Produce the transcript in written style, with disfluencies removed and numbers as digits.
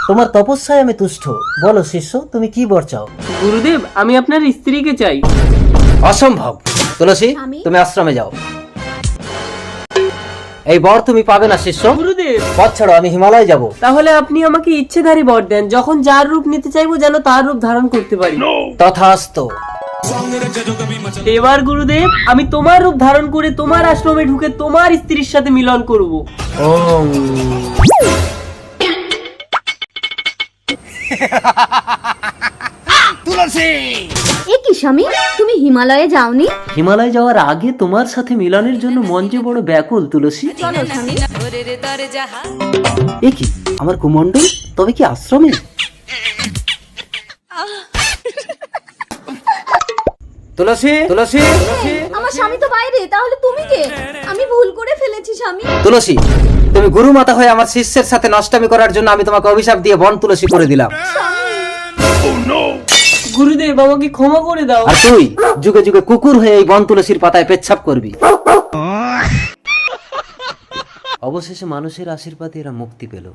তোমার তপস্যায় আমি তুষ্ট। বলো শিষ্য, তুমি কি বর চাও? গুরুদেব, আমি আপনার স্ত্রীকে চাই। অসম্ভব। তুলসী, তুমি আশ্রমে যাও। এই বর তুমি পাবে না শিষ্য। গুরুদেব, পথ ছাড়ো, আমি হিমালয় যাব। তাহলে আপনি আমাকে ইচ্ছেধারী বর দেন, যখন যার রূপ নিতে চাইবো যেন তার রূপ ধারণ করতে পারি। তথাস্তু। এবার গুরুদেব, আমি তোমার রূপ ধারণ করে তোমার আশ্রমে ঢুকে তোমার স্ত্রীর সাথে মিলন করব। ওম। এ কি স্বামী, তুমি হিমালয়ে যাওনি? হিমালয় যাওয়ার আগে তোমার সাথে মিলনের জন্য মন যে বড় ব্যাকুল তুলসী। চলো স্বামী। এ কি আমার কুমণ্ডল, তবে কি আশ্রমে? তুলসী, তুলসী, তুলসী, আমার স্বামী তো বাইরে, তাহলে তুমি কে? আমি ভুল করে ফেলেছি স্বামী। তুলসী, তুমি গুরু মাতা হয়ে আমার শিষ্যের সাথে নষ্টামি করার জন্য আমি তোমাকে অভিশাপ দিয়ে বন তুলসী করে দিলাম। গুরুদেব, আমাকে ক্ষমা করে দাও। আর তুই যুগে যুগে কুকুর হয়ে এই বন তুলসীর পাতায় পেচ্ছাপ করবি। অবশেষে মানুষের আশীর্বাদে এরা মুক্তি পেল।